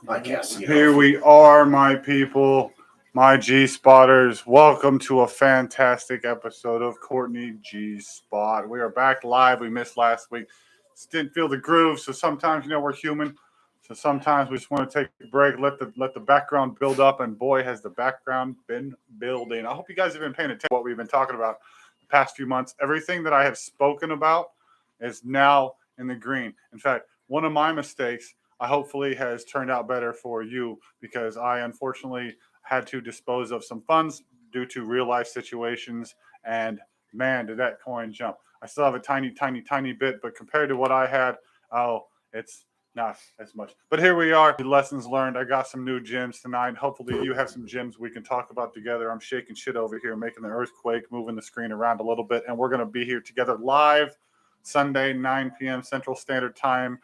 I guess. Here we are, my people, my G spotters. Welcome to a fantastic episode of Courtney G Spot. We are back live. We missed last week. Just didn't feel the groove, so sometimes we're human. So sometimes we just want to take a break, let the background build up, and boy, has the background been building. I hope you guys have been paying attention to what we've been talking about the past few months. Everything that I have spoken about is now in the green. In fact, one of my mistakes hopefully has turned out better for you because I unfortunately had to dispose of some funds due to real life situations. And man, did that coin jump. I still have a tiny bit, but compared to what I had, it's not as much. But here we are. Lessons learned. I got some new gyms tonight. Hopefully you have some gyms we can talk about together. I'm shaking shit over here, making the earthquake, moving the screen around a little bit. And we're going to be here together live Sunday, 9 p.m. Central Standard Time,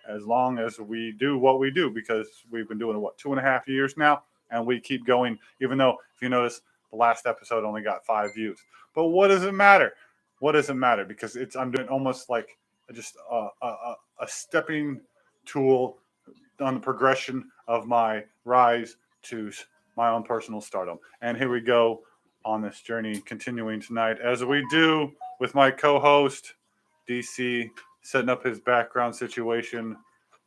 as long as we do what we do, because we've been doing it, 2.5 years now, and we keep going, even though, if you notice, the last episode only got 5 views. But what does it matter? What does it matter? Because I'm doing almost like just a stepping tool on the progression of my rise to my own personal stardom. And here we go on this journey, continuing tonight, as we do with my co-host, DC, setting up his background situation,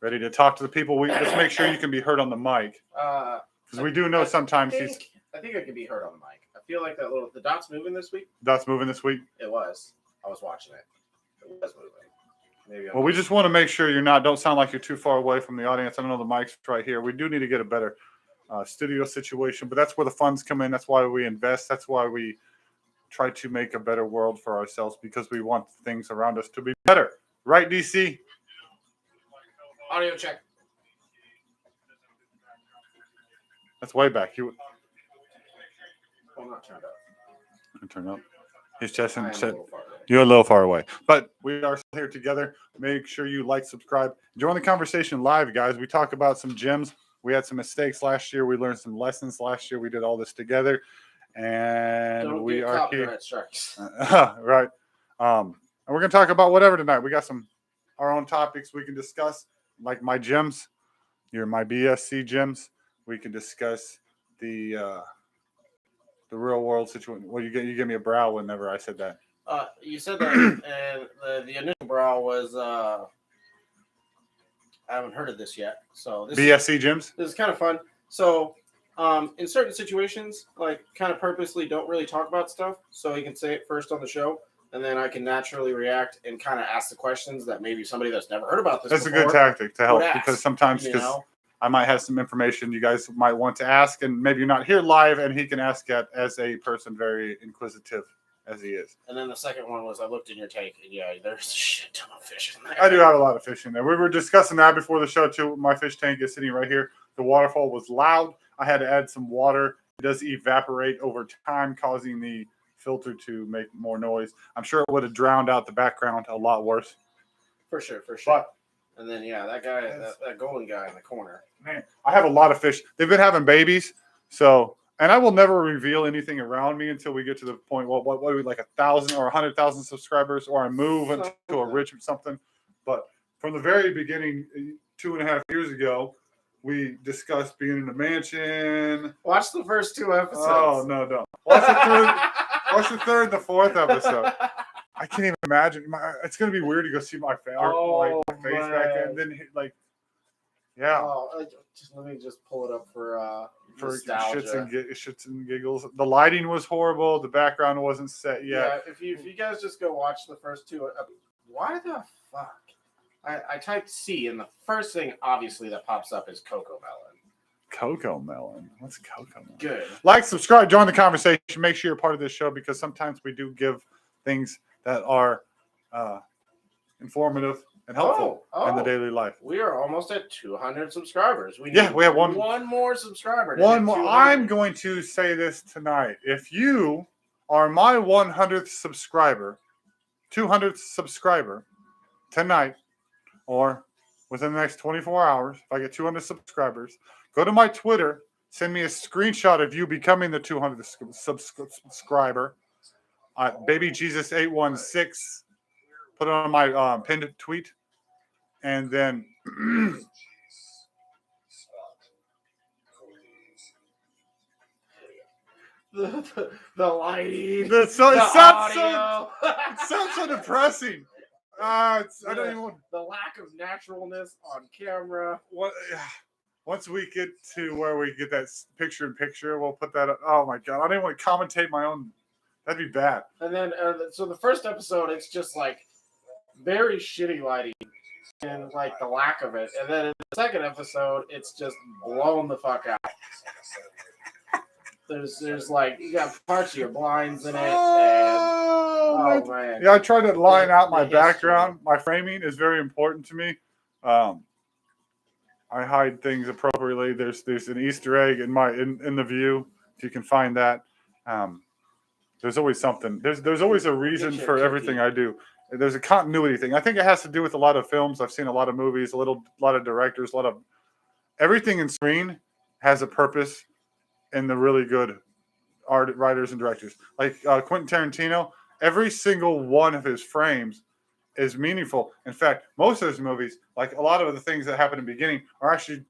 ready to talk to the people. Let's make sure you can be heard on the mic. Because we do know sometimes I think I can be heard on the mic. I feel like the dot's moving this week. Dot's moving this week? It was. I was watching it. It was moving. Well, we just want to make sure don't sound like you're too far away from the audience. I know the mic's right here. We do need to get a better studio situation, but that's where the funds come in. That's why we invest. That's why we try to make a better world for ourselves, because we want things around us to be better. Right, DC? Audio check. That's way back. I'm not turned up. Turn up. His chest and said, You're a little far away. But we are still here together. Make sure you like, subscribe. Join the conversation live, guys. We talk about some gyms. We had some mistakes last year. We learned some lessons last year. We did all this together. And we are here. Strikes. Right. And we're going to talk about whatever tonight. We got our own topics we can discuss, like my gyms, my BSC gyms. We can discuss the real world situation. Well, you give me a brow whenever I said that. You said that, and the initial brow was I haven't heard of this yet. So BSC gyms. This is kind of fun. So in certain situations, like kind of purposely don't really talk about stuff, so you can say it first on the show, and then I can naturally react and kind of ask the questions that maybe somebody that's never heard about this That's before a good tactic to help, ask, because sometimes I might have some information you guys might want to ask, and maybe you're not here live, and he can ask it as a person very inquisitive as he is. And then the second one was I looked in your tank, and there's a shit ton of fish in there. I do have a lot of fish in there. We were discussing that before the show too. My fish tank is sitting right here. The waterfall was loud. I had to add some water. It does evaporate over time, causing the filter to make more noise. I'm sure it would have drowned out the background a lot worse. For sure. But, and then that guy, that golden guy in the corner. Man, I have a lot of fish. They've been having babies, and I will never reveal anything around me until we get to the point. What are we, like 1,000 or 100,000 subscribers, or I move into a rich something? But from the very beginning, 2.5 years ago, we discussed being in a mansion. Watch the first 2 episodes. Oh no, don't watch the third. Watch the third and the fourth episode. I can't even imagine. It's gonna be weird to go see my face, my face back then. Then yeah. Oh, let me just pull it up for shits and giggles. The lighting was horrible. The background wasn't set yet. Yeah, if you guys just go watch the first 2, why the fuck? I typed C, and the first thing obviously that pops up is Cocoa Melon. Cocoa Melon. What's Cocoa Melon? Good. Like, subscribe, join the conversation. Make sure you're part of this show, because sometimes we do give things that are informative and helpful in the daily life. We are almost at 200 subscribers. We have one more subscriber. One more. I'm going to say this tonight. If you are my 100th subscriber, 200th subscriber tonight, or within the next 24 hours, if I get 200 subscribers, go to my Twitter, send me a screenshot of you becoming the 200th subscriber. BabyJesus816. Put it on my pinned tweet, and then the lighting, It sounds audio. it sounds so depressing. I don't even want the lack of naturalness on camera. once we get to where we get that picture in picture, we'll put that up. Oh my god, I don't even want to commentate my own. That'd be bad. And then, so the first episode, it's just like very shitty lighting and like the lack of it. And then in the second episode, it's just blown the fuck out. There's like you got parts of your blinds in it. And, man. Yeah, I try to line out my background. My framing is very important to me. I hide things appropriately. There's an Easter egg in the view. If you can find that, there's always something. There's always a reason for everything I do. There's a continuity thing. I think it has to do with a lot of films. I've seen a lot of movies, a lot of directors, everything in screen has a purpose in the really good writers and directors. Like Quentin Tarantino, every single one of his frames is meaningful. In fact, most of his movies, like a lot of the things that happen in the beginning, are actually,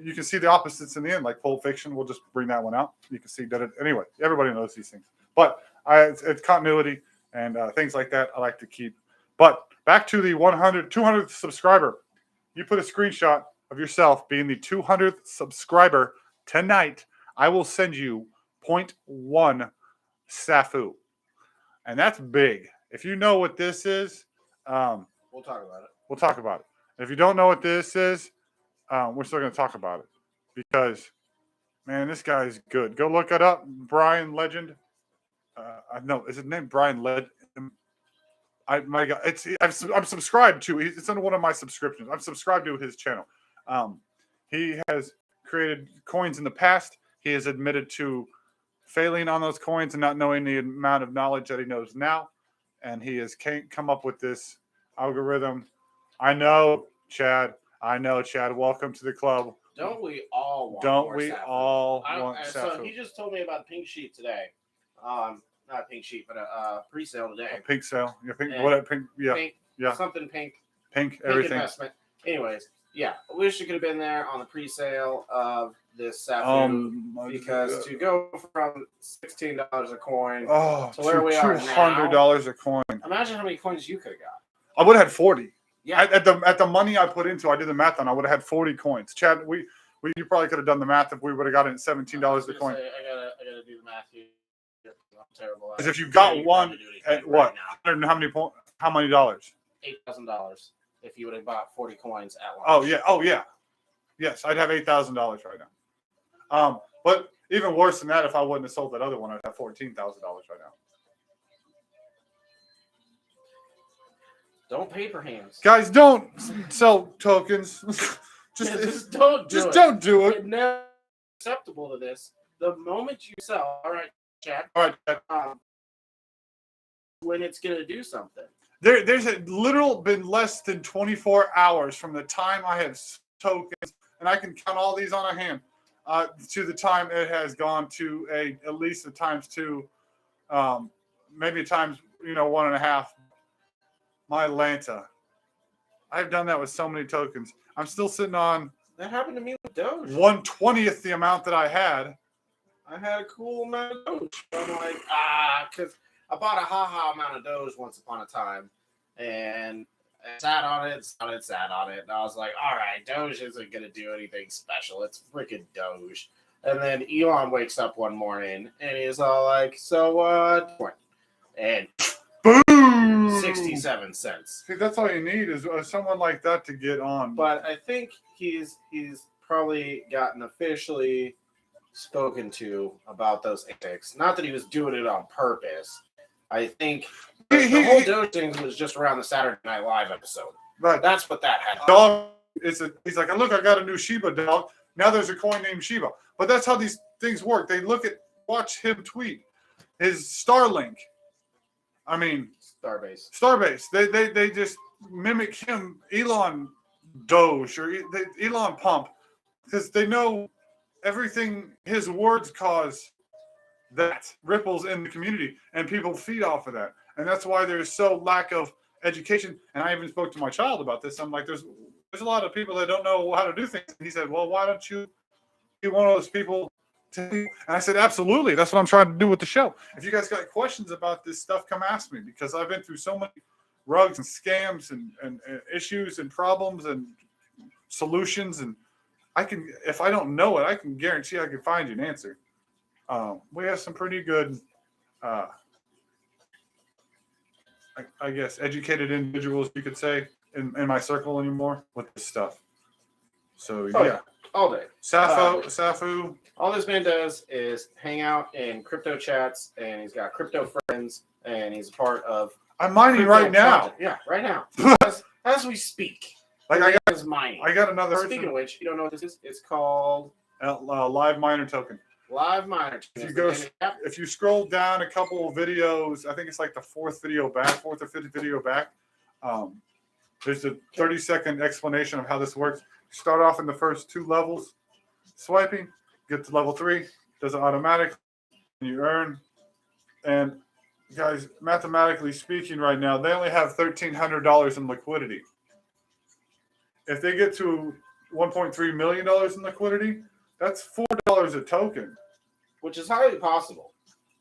you can see the opposites in the end. Like Pulp Fiction, we'll just bring that one out. You can see that. Anyway, everybody knows these things. But it's continuity and things like that I like to keep. But back to the 200th subscriber. You put a screenshot of yourself being the 200th subscriber tonight. I will send you 0.1 SAFU. And that's big. If you know what this is, we'll talk about it. We'll talk about it. If you don't know what this is, we're still going to talk about it. Because, man, this guy is good. Go look it up. Brian Legend. I know. Is his name Brian Legend? My God, I'm subscribed to. It's under one of my subscriptions. I'm subscribed to his channel. He has created coins in the past. He has admitted to failing on those coins and not knowing the amount of knowledge that he knows now. And he has come up with this algorithm. I know, Chad. Welcome to the club. Don't we all want want So SAFU? he just told me about a pink sheet today. Not a pink sheet, but a pre-sale today. A pink sale. Yeah, pink. And What? Pink. Yeah. Pink, yeah. Something pink. Pink. Everything. Investment. Anyways, yeah. I wish you could have been there on the pre-sale of this SAFU because to go from $16 a coin to where we are now, $200 a coin. Imagine how many coins you could have got. I would have had 40. Yeah. At the money I put into, I did the math on. I would have had 40 coins. Chad, you probably could have done the math if we would have gotten $17 a coin. I gotta do the math here. I'm terrible. Because if you got one at what? How many dollars? $8,000 if you would have bought 40 coins at Oh once. yeah. Yes, I'd have $8,000 right now. But even worse than that, if I wouldn't have sold that other one, I'd have $14,000 right now. Don't paper hands. Guys, don't sell tokens. just don't do it. Don't do it. It's never acceptable to this. The moment you sell, all right, Chad. All right, Chad. When it's gonna do something. There's a literal been less than 24 hours from the time I have tokens, and I can count all these on a hand, to the time it has gone to at least a times two, maybe a times 1.5. My Atlanta. I've done that with so many tokens. I'm still sitting on. That happened to me with Doge. 1/20th the amount that I had. I had a cool amount of Doge. I'm like, because I bought a amount of Doge once upon a time, and I sat on it, and I was like, all right, Doge isn't gonna do anything special. It's freaking Doge. And then Elon wakes up one morning and he's all like, so what? And boom, 67 cents. See, that's all you need is someone like that to get on. But I think he's probably gotten officially spoken to about those antics. Not that he was doing it on purpose. I think the whole Doge thing was just around the Saturday Night Live episode. Right. That's what that had. Dog. He's like, look, I got a new Shiba dog. Now there's a coin named Shiba. But that's how these things work. They watch him tweet his Starlink. I mean, Starbase. They just mimic him, Elon Doge or Elon Pump, because they know everything his words cause that ripples in the community, and people feed off of that, and that's why there's so lack of education. And I even spoke to my child about this. I'm like, there's a lot of people that don't know how to do things. And he said, well, why don't you be one of those people And I said, absolutely. That's what I'm trying to do with the show. If you guys got questions about this stuff, come ask me, because I've been through so many rugs and scams and issues and problems and solutions. And I can, if I don't know it, I can guarantee I can find you an answer. We have some pretty good, I guess, educated individuals, you could say, in my circle anymore with this stuff. So, yeah. All day. Safu. All this man does is hang out in crypto chats, and he's got crypto friends, and he's a part of. I'm mining right now. Project. Yeah, right now. as we speak. Like I got mining. I got another. Speaking of which, you don't know what this is? It's called Live Miner Token. Live Miner. If you scroll down a couple of videos, I think it's like the fourth or fifth video back. There's a 30-second explanation of how this works. Start off in the first 2 levels, swiping, get to level 3, does it automatically, and you earn. And guys, mathematically speaking, right now they only have $1,300 in liquidity. If they get to $1.3 million in liquidity, that's $4 a token, which is highly possible.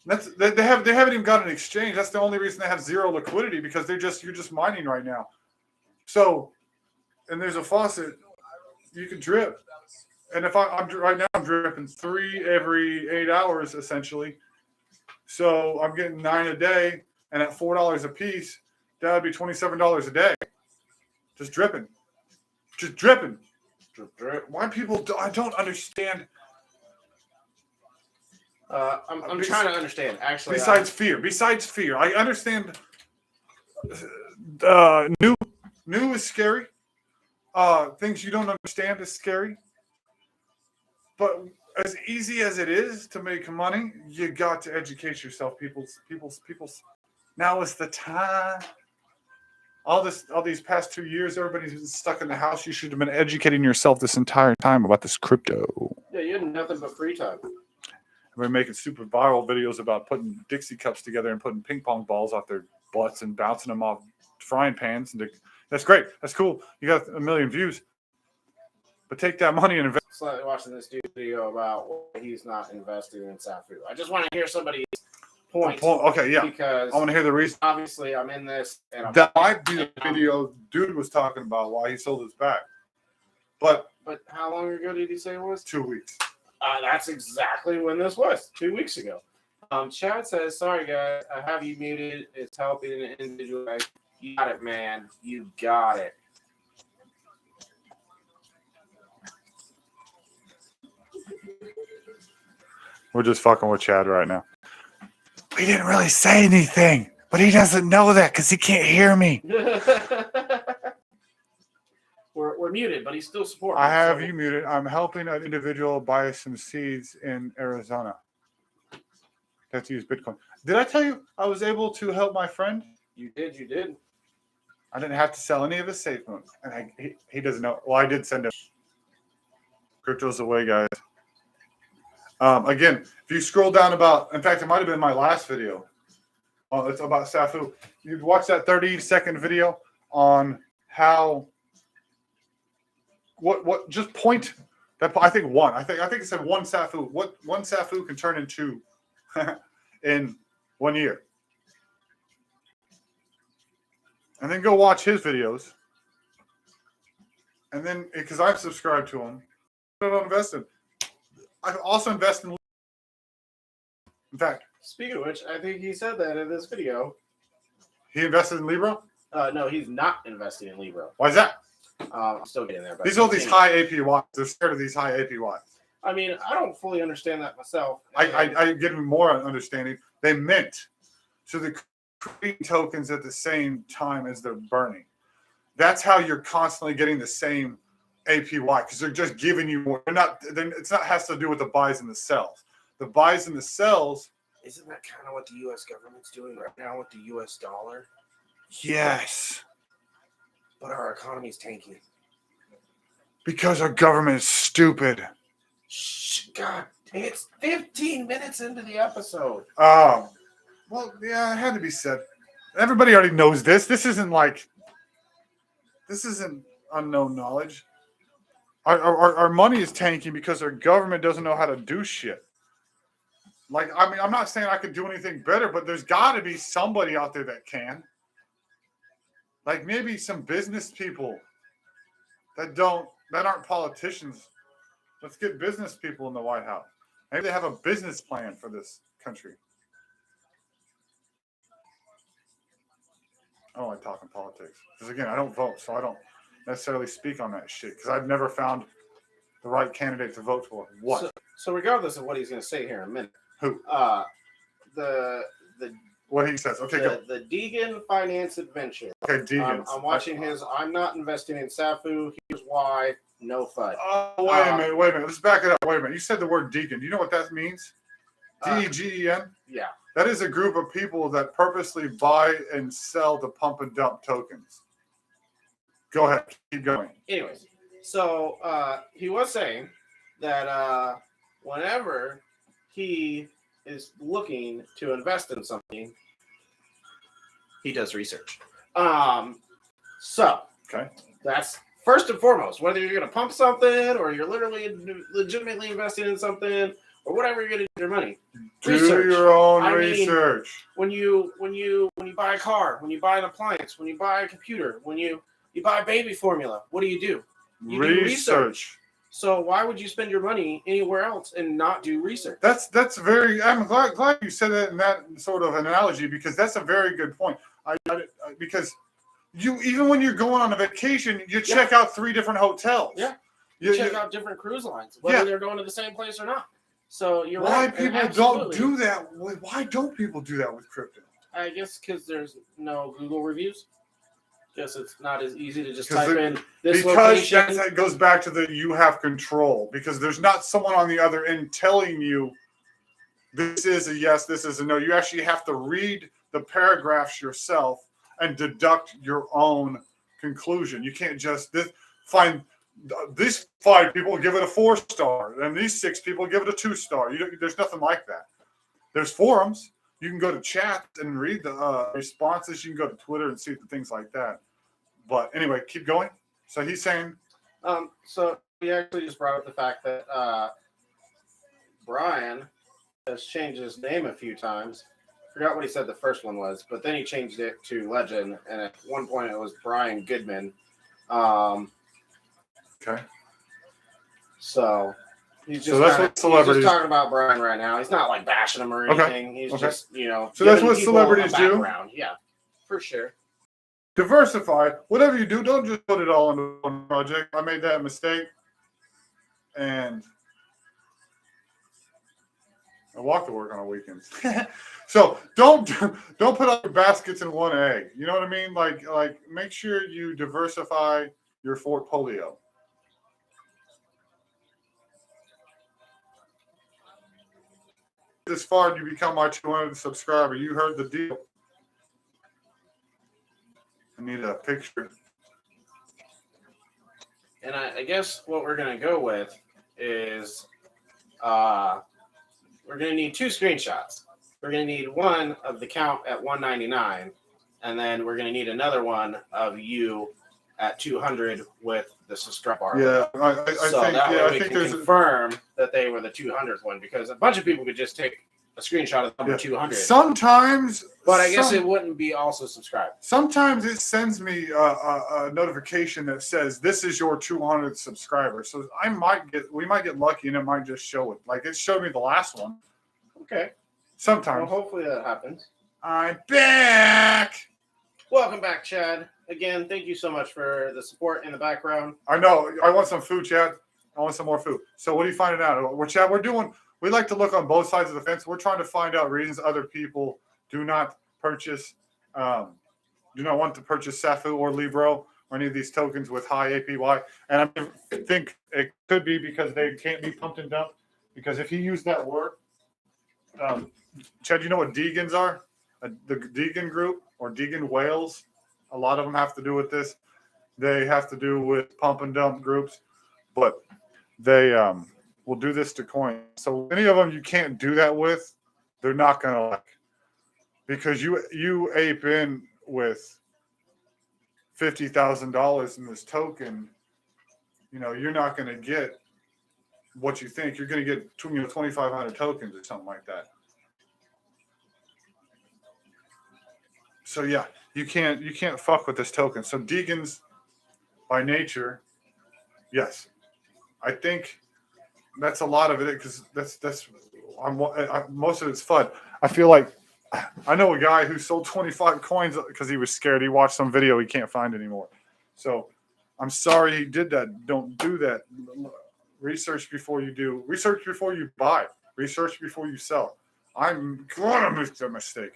They haven't even got an exchange. That's the only reason they have zero liquidity, because you're just mining right now. So, and there's a faucet. You can drip, and if I'm right now, I'm dripping 3 every 8 hours essentially. So I'm getting 9 a day, and at $4 a piece, that would be $27 a day. Just dripping. Drip. Why people? I don't understand. I'm trying to understand. Actually, besides fear, I understand. New is scary. Things you don't understand is scary. But as easy as it is to make money, you got to educate yourself. People's. Now is the time. All these past 2 years, everybody's been stuck in the house. You should have been educating yourself this entire time about this crypto. Yeah, you had nothing but free time. We're making super viral videos about putting Dixie cups together and putting ping pong balls off their butts and bouncing them off frying pans. That's great. That's cool. You got 1 million views. But take that money and invest. Slightly watching this dude video about why he's not investing in Safu. I just want to hear somebody's point. Okay, yeah. Because I want to hear the reason. Obviously, I'm in this. And that might be the video dude was talking about why he sold his back. But how long ago did he say it was? 2 weeks. That's exactly when this was, 2 weeks ago. Chad says, sorry, guys, I have you muted. It's helping an individual. You got it, man. You got it. We're just fucking with Chad right now. We didn't really say anything, but he doesn't know that because he can't hear me. We're muted, but he's still supporting. I have you muted. I'm helping an individual buy some seeds in Arizona. That's to use Bitcoin. Did I tell you I was able to help my friend? You did. I didn't have to sell any of his safe moons. And he doesn't know. Well, I did send him. Crypto's away, guys. Again, if you scroll down in fact, it might have been my last video. It's about Safu. You'd watch that 30-second video on how, just point that, I think it said one Safu. What one Safu can turn into in 1 year. And then go watch his videos. And then, because I've subscribed to him, I don't invest in. I also invest in fact. Speaking of which, I think he said that in this video. He invested in Libra? No, he's not investing in Libra. Why is that? I'm still getting there. But these are these high APYs. They're scared of these high APYs. I mean, I don't fully understand that myself. I get more understanding. They mint. So they're creating tokens at the same time as they're burning. That's how you're constantly getting the same APY, because they're just giving you more. It's not has to do with the buys and the sells. The buys and the sells. Isn't that kind of what the U.S. government's doing right now with the U.S. dollar? Yes. But our economy's tanking. Because our government is stupid. Shh, God, it's 15 minutes into the episode. Oh. Well, yeah, it had to be said. Everybody already knows this. This isn't unknown knowledge. Our money is tanking because our government doesn't know how to do shit. Like, I mean, I'm not saying I could do anything better, but there's got to be somebody out there that can. Like maybe some business people that aren't politicians. Let's get business people in the White House. Maybe they have a business plan for this country. I don't like talking politics. Because again, I don't vote, so I don't necessarily speak on that shit. Because I've never found the right candidate to vote for. What? So regardless of what he's going to say here in a minute. Who? The what he says. Okay, go. The Deegan Finance Adventure. Okay, Deegan. I'm watching his. I'm not investing in Safu. Here's why. No FUD. Oh, wait a minute. Let's back it up. Wait a minute. You said the word Deegan. Do you know what that means? DEGEN? Yeah. That is a group of people that purposely buy and sell the pump and dump tokens. Go ahead. Keep going. Anyways, so he was saying that whenever he is looking to invest in something, he does research. So okay, that's first and foremost. Whether you're going to pump something or you're literally legitimately investing in something or whatever you're going to do with your money, do your own research. When you buy a car, when you buy an appliance, when you buy a computer, when you buy baby formula, what do? You do research. So why would you spend your money anywhere else and not do research? That's very. I'm glad you said that in that sort of analogy because that's a very good point. Because you even when you're going on a vacation, you check out 3 different hotels. Yeah, you check out different cruise lines, whether they're going to the same place or not. So you're why right. People don't do that? Why don't people do that with crypto? I guess because there's no Google reviews. Guess it's not as easy to just type in this location. Because that goes back to you have control. Because there's not someone on the other end telling you this is a yes, this is a no. You actually have to read the paragraphs yourself and deduct your own conclusion. You can't just find these 5 people give it a 4-star and these 6 people give it a 2-star. There's nothing like that. There's forums. You can go to chat and read the responses. You can go to Twitter and see things like that. But anyway, keep going. So he's saying. So he actually just brought up the fact that Brian has changed his name a few times. Forgot what he said the first one was, but then he changed it to Legend, and at one point it was Brian Goodman. Okay. So. He's just, what celebrities. He's just talking about Brian right now. He's not like bashing him or anything. He's just, So that's what celebrities do? Yeah, for sure. Diversify. Whatever you do, don't just put it all into one project. I made that mistake. And I walk to work on the weekends. So don't put all your baskets in one egg. You know what I mean? Like make sure you diversify your portfolio. This far and you become my 200th subscriber. You heard the deal. I need a picture. And I guess what we're going to go with is we're going to need 2 screenshots. We're going to need one of the count at 199, and then we're going to need another one of you at 200 with the subscribe bar. Yeah, I think we can confirm that they were the 200th one, because a bunch of people could just take a screenshot of number 200. Sometimes, but I guess it wouldn't be also subscribed. Sometimes it sends me a notification that says this is your 200th subscriber. So we might get lucky and it might just show it. Like it showed me the last one. Okay. Sometimes. Well, hopefully that happens. I'm back. Welcome back, Chad. Again, thank you so much for the support in the background. I know. I want some food, Chad. I want some more food. So what are you finding out? We like to look on both sides of the fence. We're trying to find out reasons other people do not purchase, do not want to purchase Safu or Libro or any of these tokens with high APY. And I think it could be because they can't be pumped and dumped. Because if you use that word, Chad, you know what Deegans are? The Deegan group or Deegan whales. A lot of them have to do with this. They have to do with pump and dump groups, but they will do this to coins. So any of them you can't do that with, they're not going to like. Because you ape in with $50,000 in this token, you're not going to get what you think. You're going to get 2,500 tokens or something like that. So yeah, you can't fuck with this token. So Deegan's by nature, yes, I think that's a lot of it because most of it's FUD. I feel like I know a guy who sold 25 coins because he was scared. He watched some video he can't find anymore. So I'm sorry he did that. Don't do that. Research before you do. Research before you buy. Research before you sell. I'm going to make that mistake.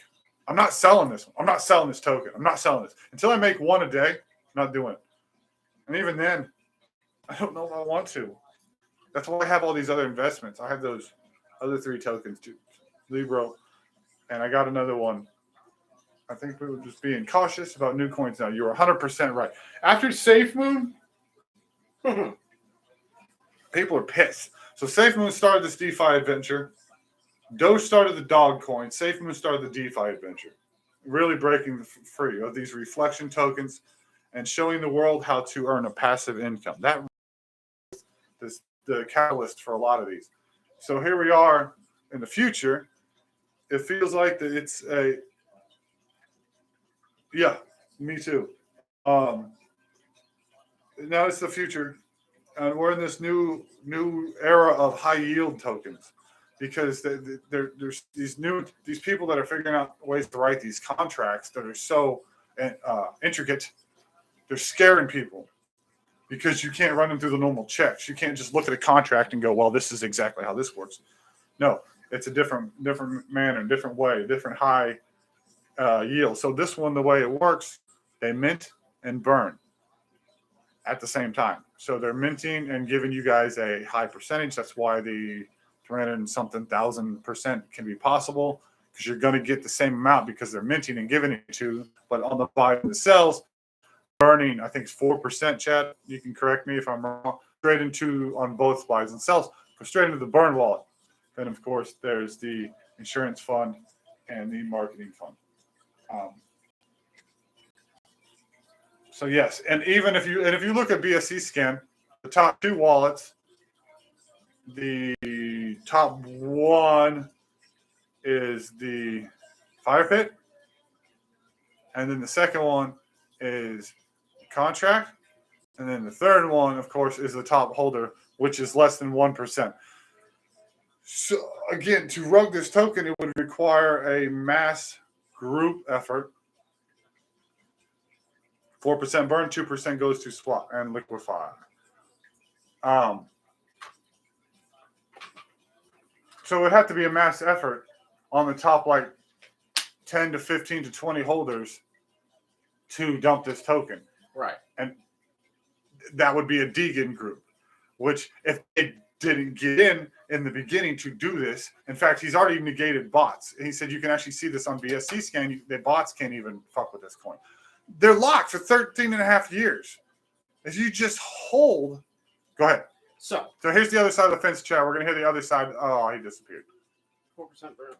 I'm not selling this. I'm not selling this token. I'm not selling this. Until I make one a day, I'm not doing it. And even then, I don't know if I want to. That's why I have all these other investments. I have those other 3 tokens too. Libro. And I got another one. I think we were just being cautious about new coins now. You're 100% right. After SafeMoon, people are pissed. So SafeMoon started this DeFi adventure. Doge started the dog coin. SafeMoon started the DeFi adventure. Really breaking free of these reflection tokens and showing the world how to earn a passive income. That is the catalyst for a lot of these. So here we are in the future. It feels like that it's a, yeah, me too. Now it's the future, and we're in this new era of high yield tokens because there's these people that are figuring out ways to write these contracts that are so intricate. They're scaring people because you can't run them through the normal checks. You can't just look at a contract and go, well, this is exactly how this works. No. It's a different manner, different way, different high yield. So this one, the way it works, they mint and burn at the same time. So they're minting and giving you guys a high percentage. That's why the 300 and something %, can be possible because you're going to get the same amount because they're minting and giving it to you. But on the buy and the sells, burning, I think it's 4%, Chad. You can correct me if I'm wrong. Straight into on both buys and sells, go straight into the burn wallet. Then, of course, there's the insurance fund and the marketing fund. So yes, and even if you look at BSC scan, the top 2 wallets, the top one is the Fire Pit, and then the second one is contract, and then the third one, of course, is the top holder, which is less than 1%. So again, to rug this token, it would require a mass group effort. 4% burn, 2% goes to swap and liquefy. So it would have to be a mass effort on the top, like 10 to 15 to 20 holders to dump this token. Right. And that would be a Deegan group, which if it didn't get in the beginning to do this, in fact, he's already negated bots. He said you can actually see this on BSC scan. The bots can't even fuck with this coin. They're locked for 13 and a half years. If you just hold, go ahead. So here's the other side of the fence, Chad. We're going to hear the other side. Oh, he disappeared. 4% burn.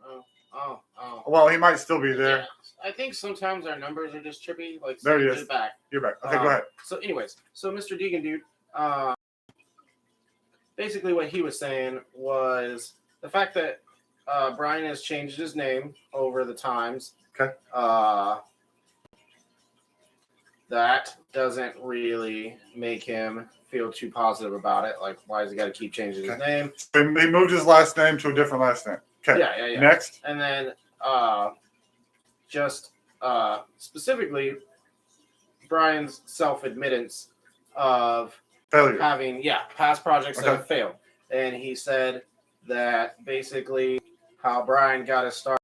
Oh. Well, he might still be there. Yeah. I think sometimes our numbers are just trippy. Like, there he is. Back. You're back. Okay, go ahead. So anyways, Mr. Deegan, dude, basically what he was saying was the fact that Brian has changed his name over the times. Okay. That doesn't really make him feel too positive about it. Like, why has he got to keep changing his name? He moved his last name to a different last name. Okay. Yeah. Next. And then specifically Brian's self-admittance of failure, having past projects that have failed. And he said that basically how Brian got his start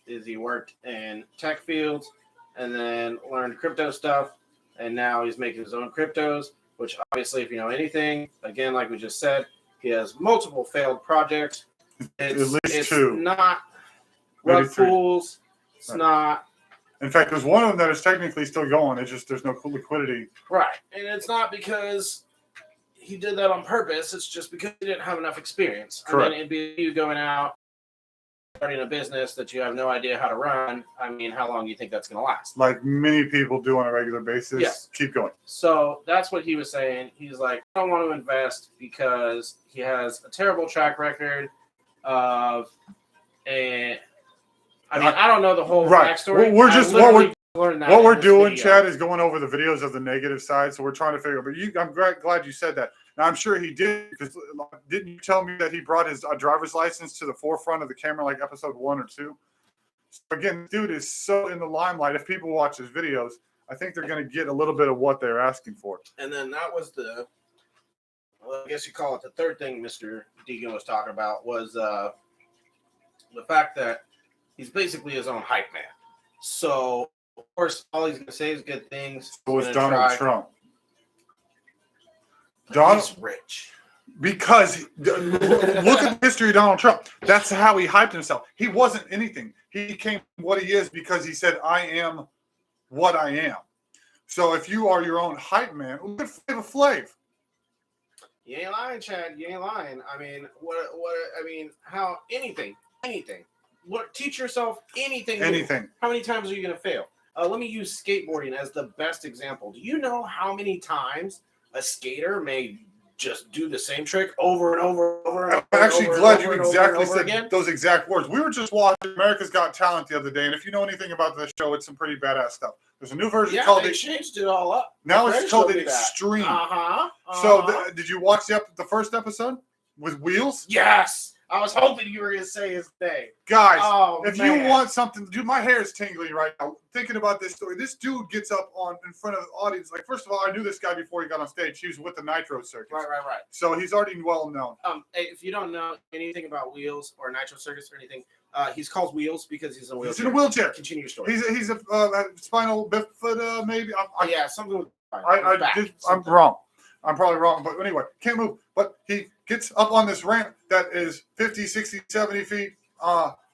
is he worked in tech fields and then learned crypto stuff, and now he's making his own cryptos, which obviously, if you know anything, again, like we just said, he has multiple failed projects. It's 2. Not rug pools. It's not. In fact, there's one of them that is technically still going. It's just there's no liquidity. Right. And it's not because he did that on purpose. It's just because he didn't have enough experience. Correct. And then it'd be you going out, starting a business that you have no idea how to run. I mean, how long do you think that's going to last? Like many people do on a regular basis. Yes. Keep going. So that's what he was saying. He's like, I don't want to invest because he has a terrible track record of I mean, I don't know the whole Right. backstory. We're just learned that what in we're this doing, video. Chad, is going over the videos of the negative side. So we're trying to figure. But I'm glad you said that. Now I'm sure he did, because didn't you tell me that he brought his driver's license to the forefront of the camera, like episode 1 or 2? So again, dude is so in the limelight. If people watch his videos, I think they're going to get a little bit of what they're asking for. And then that was I guess you call it the third thing Mr. Deegan was talking about, was the fact that he's basically his own hype man. So, of course, all he's going to say is good things. So was Donald Trump. He's rich. Because look at the history of Donald Trump. That's how he hyped himself. He wasn't anything. He became what he is because he said, I am what I am. So if you are your own hype man, look at Flavor Flav. You ain't lying, Chad. You ain't lying. I mean, how anything. Teach yourself anything. Anything. New. How many times are you going to fail? Let me use skateboarding as the best example. Do you know how many times a skater may just do the same trick over and over and over? I'm actually glad you exactly said those exact words. We were just watching America's Got Talent the other day, and if you know anything about the show, it's some pretty badass stuff. There's a new version called they changed it all up. Now it's called Extreme. So did you watch the first episode with Wheels? Yes. I was hoping you were going to say his name. Guys, you want something, dude, my hair is tingling right now thinking about this story. This dude gets up in front of the audience. Like, first of all, I knew this guy before he got on stage. He was with the Nitro Circus. Right. So he's already well known. If you don't know anything about Wheels or Nitro Circus or anything, he's called Wheels because he's in a wheelchair. He's in a wheelchair. Continue your story. He's a spinal bifida, maybe. Something with I'm wrong. I'm probably wrong, but anyway, can't move. But he gets up on this ramp that is 50, 60, 70 feet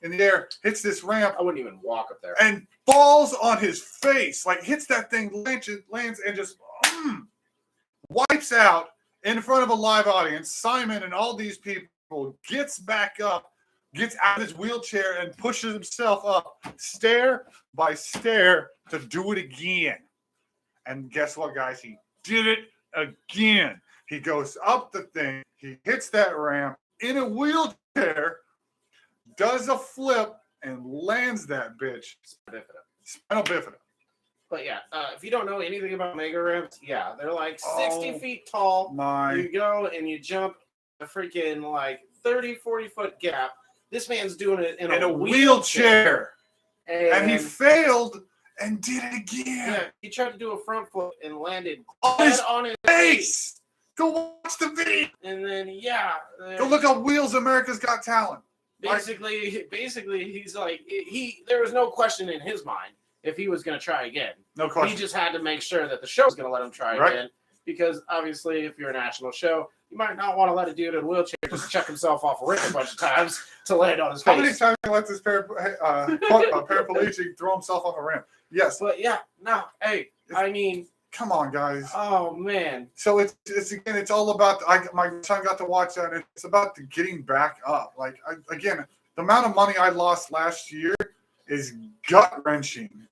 in the air, hits this ramp. I wouldn't even walk up there. And falls on his face, like hits that thing, lands, and just wipes out in front of a live audience. Simon and all these people gets back up, gets out of his wheelchair, and pushes himself up, stair by stair, to do it again. And guess what, guys? He did it again. He goes up the thing, he hits that ramp in a wheelchair, does a flip, and lands that bitch. Spinal bifida. But yeah, if you don't know anything about mega ramps, they're like 60 feet tall. You go and you jump a freaking like 30, 40-foot gap. This man's doing it in a wheelchair. And he failed and did it again. Yeah, he tried to do a front flip and landed on his face. Go watch the video. And then go look at Wheels America's Got Talent. Basically, he's like there was no question in his mind if he was going to try again. No question. He just had to make sure that the show was going to let him try again, because obviously, if you're a national show, you might not want to let a dude in a wheelchair just chuck himself off a ramp a bunch of times to land on his face. How many times he let this paraplegic throw himself off a ramp? Yes. But I mean, come on, guys. Oh man. So it's all about. My son got to watch that. It's about the getting back up. Like the amount of money I lost last year is gut wrenching.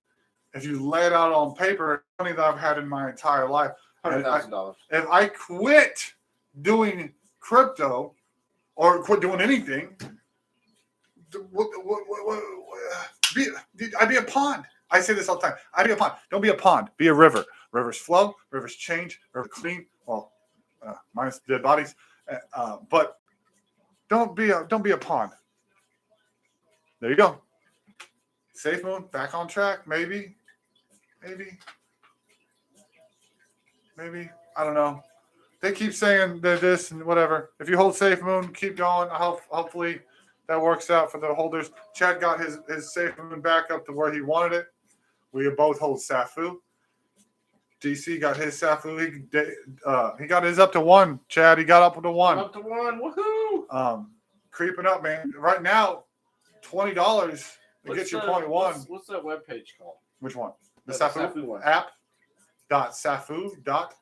If you lay it out on paper, money that I've had in my entire life. $100,000. If I quit doing crypto or quit doing anything, I'd be a pond. I say this all the time. I'd be a pond. Don't be a pond. Be a river. Rivers flow. Rivers change. Rivers clean. Well, minus dead bodies. But don't be a pond. There you go. Safe Moon back on track. Maybe. I don't know. They keep saying they're this and whatever. If you hold Safe Moon, keep going. Hopefully that works out for the holders. Chad got his Safe Moon back up to where he wanted it. We both hold Safu. DC got his Safu. He got his up to 1. Chad, he got up to 1. Up to 1. Woohoo! Creeping up, man. Right now, $20 to get your point 1. What's that webpage called? Which one? The Safu one. app.safu.com.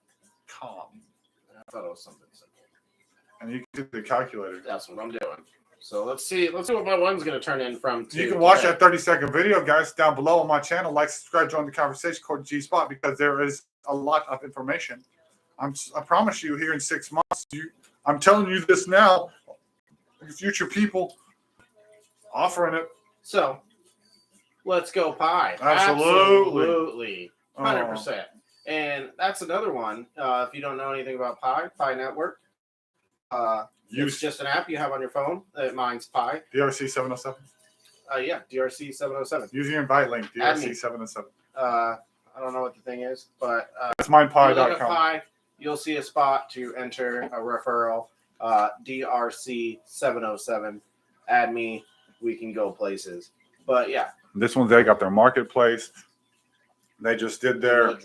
I thought it was something simple. And you can do the calculator. That's what I'm doing. So let's see what my one's going to turn in from. You can watch that 30-second video, guys, down below on my channel. Like, subscribe, join the conversation, Courtney G Spot, because there is a lot of information. I promise you, here in 6 months, I'm telling you this now, future people offering it. So Let's go pie. Absolutely. 100%. And that's another one. If you don't know anything about Pi Network, it's just an app you have on your phone that mines Pi. DRC 707. Yeah, DRC 707. Use your invite link, DRC 707. I don't know what the thing is, but it's minepi.com. Pi, you'll see a spot to enter a referral. DRC 707. Add me. We can go places. But yeah. This one, they got their marketplace. They just did their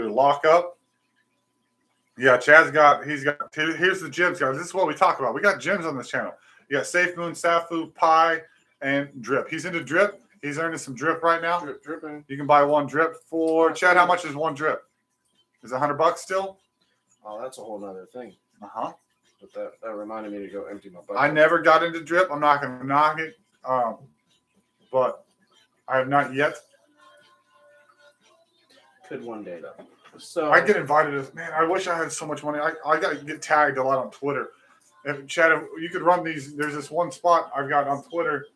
lockup. Yeah, here's the gyms, guys. This is what we talk about. We got gyms on this channel. You got Safe Moon, Safu, Pi, and Drip. He's into Drip. He's earning some Drip right now. Dripping. You can buy one Drip for Chad. How much is one Drip? Is it $100 still? Oh, that's a whole nother thing. Uh-huh. But that reminded me to go empty my bucket. I never got into Drip. I'm not going to knock it. But I have not yet. Could one day, though. So I get invited. Man, I wish I had so much money. I got to get tagged a lot on Twitter. If Chad, if you could run these. There's this one spot I've got on Twitter.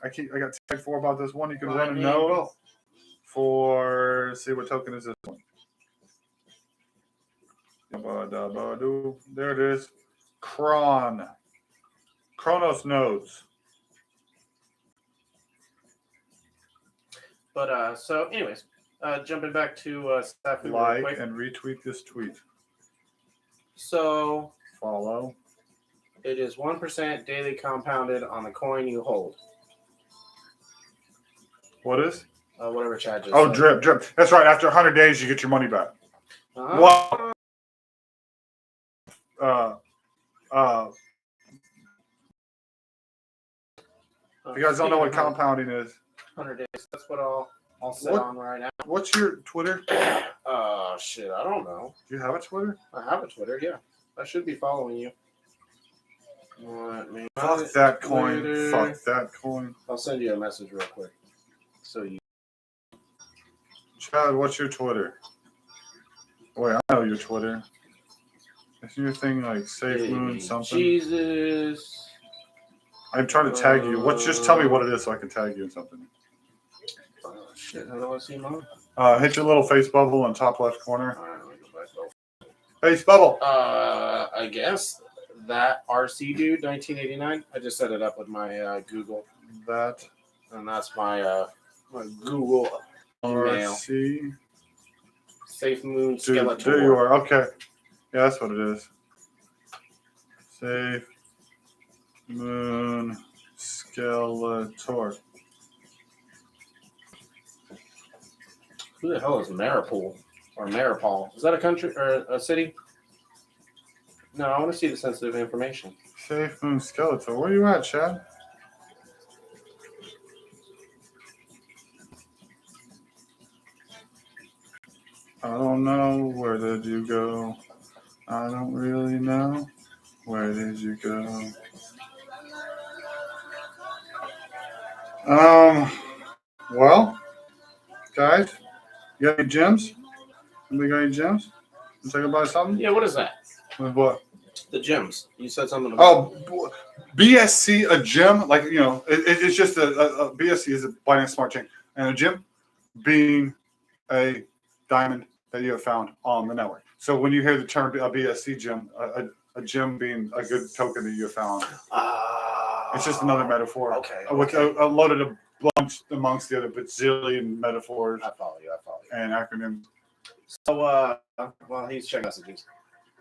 I got tagged for about this one. You can run a node for. See what token is this one? There it is. Chronos nodes. But so, anyways, jumping back to Safu Like real quick. and retweet this tweet. So Follow. it is 1% daily compounded on the coin you hold. What is? Whatever Chad just Oh, said. Drip. That's right. After 100 days, you get your money back. Uh-huh. You guys don't know what compounding is. 100 days. That's what I'll set What? on right now. What's your Twitter? Shit, I don't know. Do you have a Twitter? I have a Twitter, yeah. I should be following you. Fuck that coin. Fuck that coin. I'll send you a message real quick. So you. Chad, what's your Twitter? Wait, I know your Twitter. Is your thing like Safe Moon something? Jesus. I'm trying to tag you. Just tell me what it is so I can tag you in something. Oh, shit, how do I see mine? Hit your little face bubble in the top left corner. All right, let me go back over. Face bubble. I guess that RC dude, 1989. I just set it up with my Google. And that's my Google email. RC. Safe Moon Dude, Skeletor. there you are. Okay. Yeah, that's what it is. Safe Moon Skeletor. Who the hell is Maripol or Maripol? Is that a country or a city? No, I want to see the sensitive information. Safe Moon Skeletor. Where you at, Chad? I don't know. Where did you go? I don't really know. Where did you go? Well, guys, you got any gems? Anybody got any gems? You talking about something? Yeah, what is that? With what? The gems. You said something about. Oh, BSC, a gem, like, you know, it's just a BSC is a Binance Smart Chain, and a gem being a diamond that you have found on the network. So when you hear the term a BSC gem, a gem being a good token that you have found, it's just another metaphor. Okay. With a loaded amongst the other bazillion metaphors. I follow you. And acronyms. So, well, he's checking messages.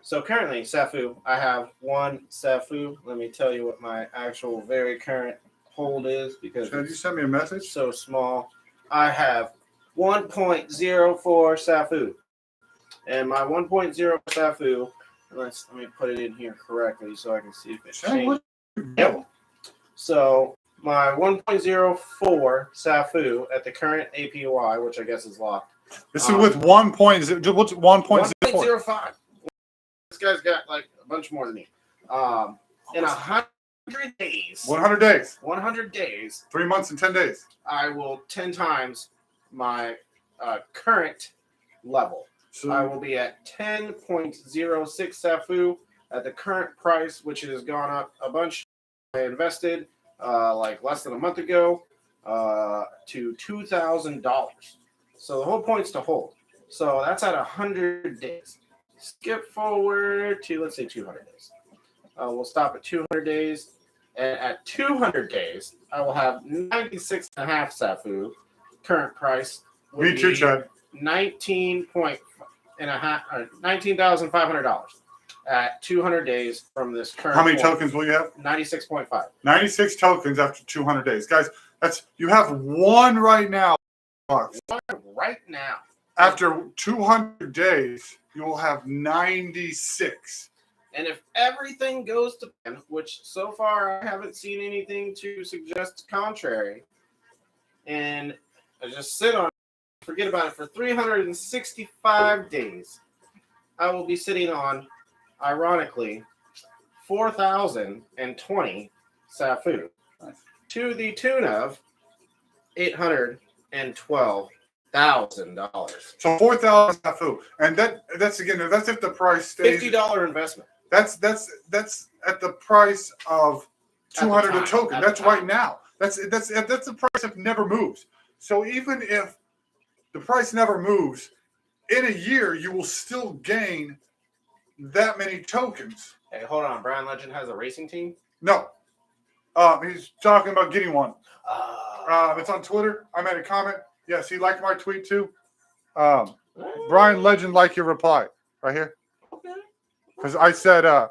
So currently, Safu, I have one Safu. Let me tell you what my actual very current hold is because Chad, you send me a message? It's so small. I have 1.04 Safu. And my 1.0 Safu, let me put it in here correctly so I can see if it changed. Yep. So my 1.04 Safu at the current APY, which I guess is locked. This is with 1.0. What's 1.04? 1.05. This guy's got like a bunch more than me. In 100 days. 100 days. 100 days. 3 months and 10 days. I will 10 times my current level. So I will be at 10.06 Safu at the current price, which has gone up a bunch. I invested like less than a month ago. to $2,000. So the whole point's to hold. So that's at 100 days. Skip forward to, let's say, 200 days. We'll stop at 200 days. And at 200 days, I will have 96 and a half SAFU. Current price would Me too, be Chad. $19,500 at 200 days from this current. How many point. tokens will you have? 96.5. 96 tokens after 200 days. Guys, you have one right now. Right now. After 200 days, you will have 96. And if everything goes to plan, which so far I haven't seen anything to suggest contrary, and I just sit on it, forget about it for 365 days, I will be sitting on, ironically, 4,020 SAFU to the tune of $812,000. So 4,000 SAFU. And that's if the price stays. $50 investment. That's at the price of 200 a token. That's right now. That's the price if never moves. So even if the price never moves, in a year you will still gain that many tokens. Hey, hold on. Brian Legend has a racing team? No. He's talking about getting one. It's on Twitter. I made a comment. Yes, he liked my tweet too. Brian Legend liked your reply right here. Okay. Because I tagged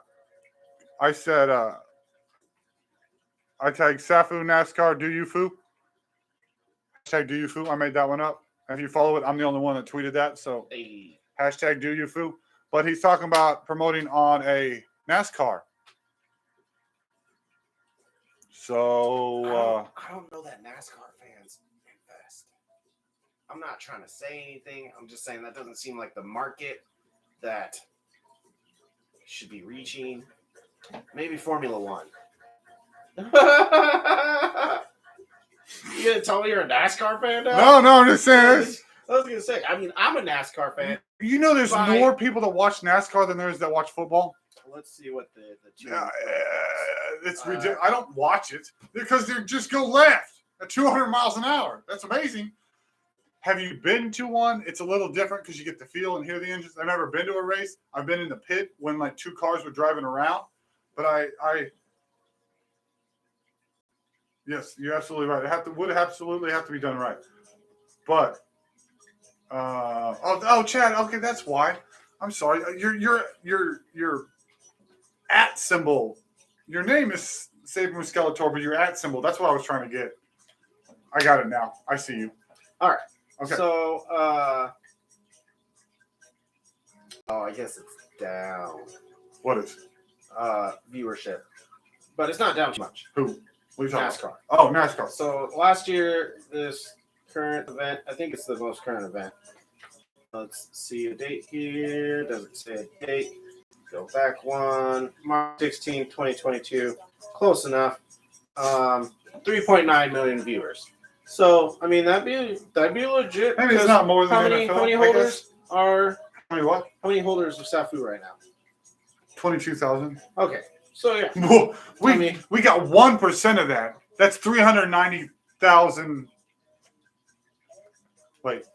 Safu NASCAR, do you foo? Hashtag do you foo. I made that one up. And if you follow it, I'm the only one that tweeted that. So hashtag do you foo. But he's talking about promoting on a NASCAR. So I don't know that NASCAR fans invest. I'm not trying to say anything. I'm just saying that doesn't seem like the market that should be reaching. Maybe Formula One. You gonna tell me you're a NASCAR fan now? no, I'm just saying this. I was gonna say, I mean, I'm a NASCAR fan. You know there's more people that watch NASCAR than there is that watch football? Let's see what the two. It's ridiculous. I don't watch it because they just go left at 200 miles an hour. That's amazing. Have you been to one? It's a little different because you get the feel and hear the engines. I've never been to a race. I've been in the pit when like two cars were driving around. But yes, you're absolutely right. It would absolutely have to be done right. But Chad. Okay, that's why. I'm sorry. Your at symbol. Your name is Saber Skeletor, but your at symbol. That's what I was trying to get. I got it now. I see you. All right. Okay. So, I guess it's down. What is? Viewership, but it's not down too much. Who? What are you talking NASCAR. about? Oh, NASCAR. So last year, this current event, I think it's the most current event. Let's see a date here. Doesn't say a date. Go back one. March 16, 2022. Close enough. 3.9 million viewers. So, I mean, that'd be legit. Maybe it's not more than NFL. How many holders are? How many what? How many holders of SAFU right now? 22,000. Okay, so yeah. We got 1% of that. That's 390,000. Wait,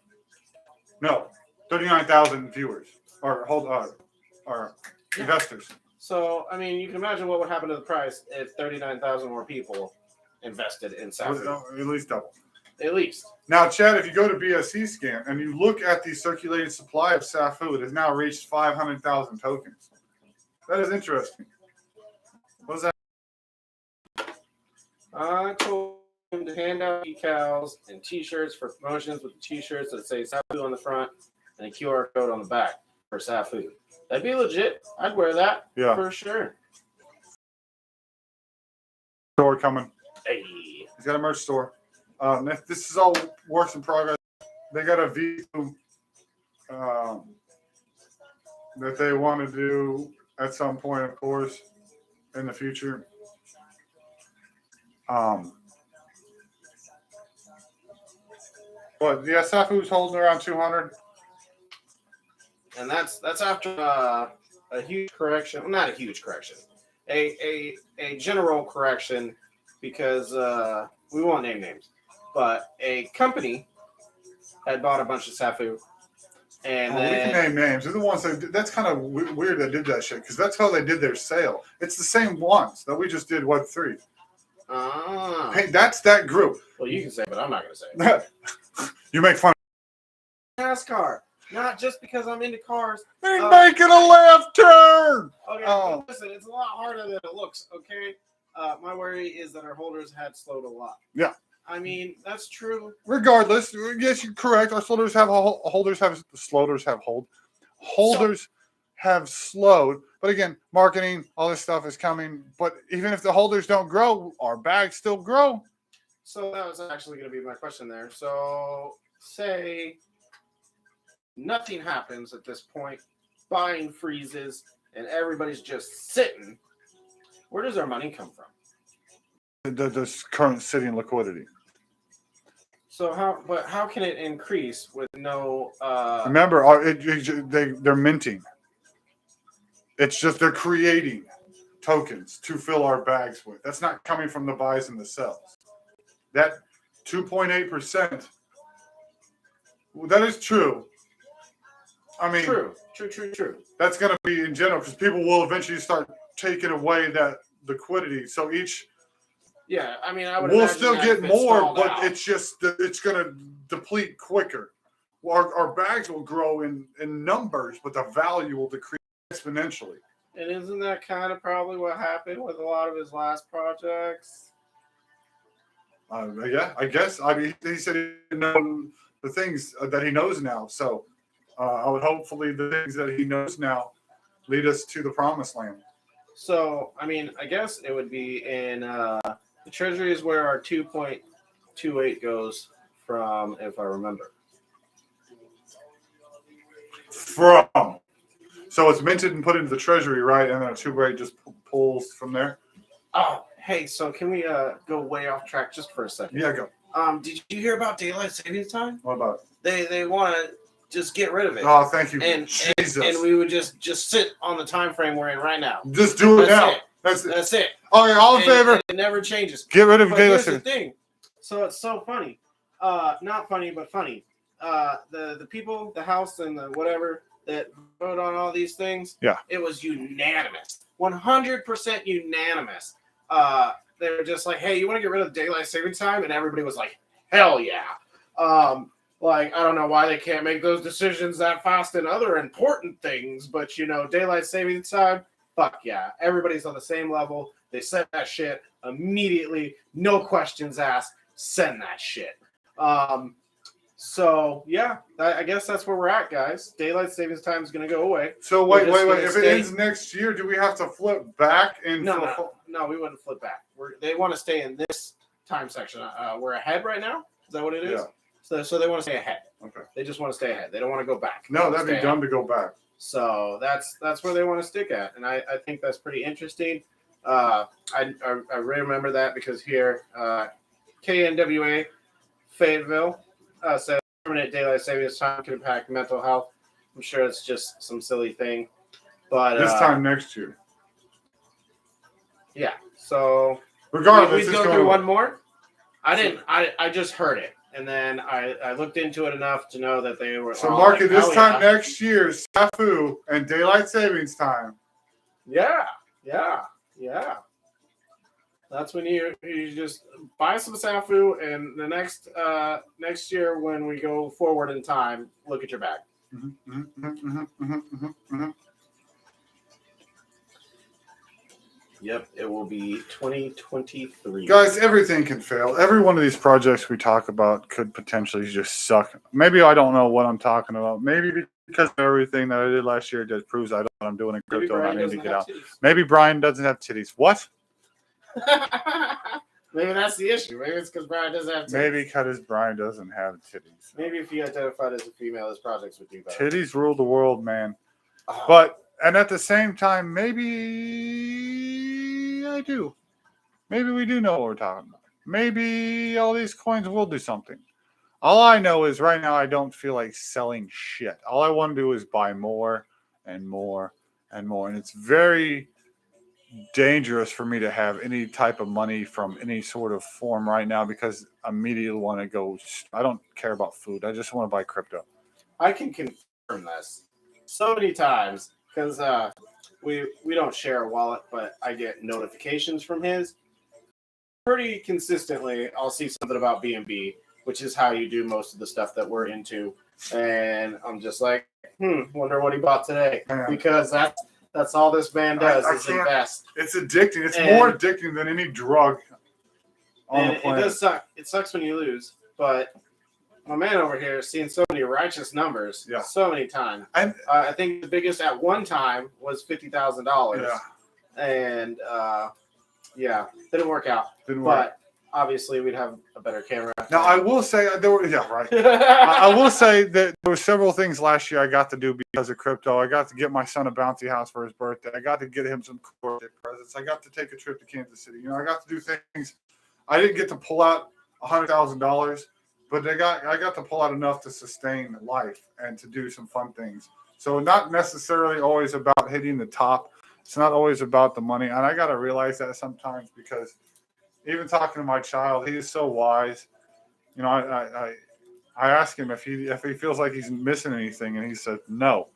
no, 39,000 viewers or investors. So, I mean, you can imagine what would happen to the price if 39,000 more people invested in SAFU. At least double. At least. Now, Chad, if you go to BSC Scan and you look at the circulating supply of SAFU, it has now reached 500,000 tokens. That is interesting. What is that? I told him to hand out decals and T-shirts for promotions with the T-shirts that say SAFU on the front and a QR code on the back for SAFU. That'd be legit. I'd wear that for sure. Store coming. Hey. He's got a merch store. This is all works in progress. They got a V2 that they want to do at some point, of course, in the future. But yeah, SAFU's holding around 200. And that's after a huge correction. Well, not a huge correction. A general correction because we won't name names. but a company had bought a bunch of Safu. And we can name names. They're the ones that's kind of weird that did that shit because that's how they did their sale. It's the same ones that we just did Web3. Hey, that's that group. Well, you can say, but I'm not going to say it. You make fun of NASCAR. Not just because I'm into cars. They're making a left turn. Okay, listen, it's a lot harder than it looks, okay? My worry is that our holders had slowed a lot. Yeah. I mean, that's true. Regardless, yes, you're correct. Our holders have holders have slowed. But again, marketing, all this stuff is coming. But even if the holders don't grow, our bags still grow. So that was actually going to be my question there. So say nothing happens at this point, buying freezes, and everybody's just sitting. Where does our money come from? The current sitting liquidity. So how can it increase with no? Remember, they're minting. It's just they're creating tokens to fill our bags with. That's not coming from the buys and the sells. That 2.8%. That is true. I mean, true. That's going to be in general because people will eventually start taking away that liquidity. So each. Yeah, I mean, I would. We'll still get more, but it's just it's going to deplete quicker. Our bags will grow in numbers, but the value will decrease exponentially. And isn't that kind of probably what happened with a lot of his last projects? Yeah, I guess. I mean, he said he didn't know the things that he knows now. So I would hopefully the things that he knows now lead us to the promised land. So, I mean, I guess it would be in the treasury is where our 2.28 goes from, if I remember. So it's minted and put into the treasury, right? And then a 2.8 just pulls from there. Oh, hey, so can we go way off track just for a second? Yeah, go. Did you hear about daylight savings time? What about it? They want to just get rid of it. Oh, thank you. And Jesus. And we would just sit on the time frame we're in right now. Just do it now. That's it. All right, all in favor? It never changes. Get rid of daylight savings. Here's the thing. So it's so funny. Not funny, but funny. The people, the House, and the whatever that vote on all these things. Yeah. It was unanimous. 100% unanimous. They were just like, hey, you want to get rid of daylight savings time? And everybody was like, hell yeah. Like, I don't know why they can't make those decisions that fast in other important things, but, daylight savings time, fuck yeah. Everybody's on the same level. They send that shit immediately. No questions asked. Send that shit. So, yeah, I guess that's where we're at, guys. Daylight savings time is going to go away. So, wait. If it ends next year, do we have to flip back? No, we wouldn't flip back. They want to stay in this time section. We're ahead right now. Is that what it is? Yeah. So they want to stay ahead. Okay. They just want to stay ahead. They don't want to go back. No, that'd be dumb to go back. So that's where they want to stick at, and I think that's pretty interesting. I remember that because here, KNWA Fayetteville says permanent daylight savings time can impact mental health. I'm sure it's just some silly thing, but this time next year. Yeah. So regardless, we go through one more. I just heard it. And then I looked into it enough to know that they were. So mark it this time next year, SAFU and daylight savings time. Yeah. That's when you just buy some SAFU, and the next year when we go forward in time, look at your bag. Yep, it will be 2023. Guys, everything can fail. Every one of these projects we talk about could potentially just suck. Maybe I don't know what I'm talking about. Maybe because of everything that I did last year just proves I don't know what I'm doing in crypto and I need to get out. Titties. Maybe Brian doesn't have titties. What? Maybe that's the issue. Maybe it's because Brian doesn't have titties. Maybe because Brian doesn't have titties. Maybe if he identified as a female, his projects would do better. Titties rule the world, man. Oh. And at the same time, maybe I do. Maybe we do know what we're talking about. Maybe all these coins will do something. All I know is right now I don't feel like selling shit. All I want to do is buy more and more and more. And it's very, dangerous for me to have any type of money from any sort of form right now because I immediately want to go. I don't care about food. I just want to buy crypto. I can confirm this so many times because we don't share a wallet, but I get notifications from his. Pretty consistently, I'll see something about B&B, which is how you do most of the stuff that we're into, and I'm just like, wonder what he bought today, because that's all this man does is invest. It's addicting. It's more addicting than any drug on the planet. It does suck. It sucks when you lose, but my man over here is seeing so many righteous numbers so many times. I think the biggest at one time was $50,000. Yeah. And didn't work out. But obviously we'd have a better camera. Now I will say I will say that there were several things last year I got to do because of crypto. I got to get my son a bouncy house for his birthday. I got to get him some birthday presents. I got to take a trip to Kansas City. I got to do things. I didn't get to pull out $100,000, but I got to pull out enough to sustain life and to do some fun things. So not necessarily always about hitting the top. It's not always about the money. And I got to realize that sometimes because even talking to my child, he is so wise. I asked him if he feels like he's missing anything, and he said no.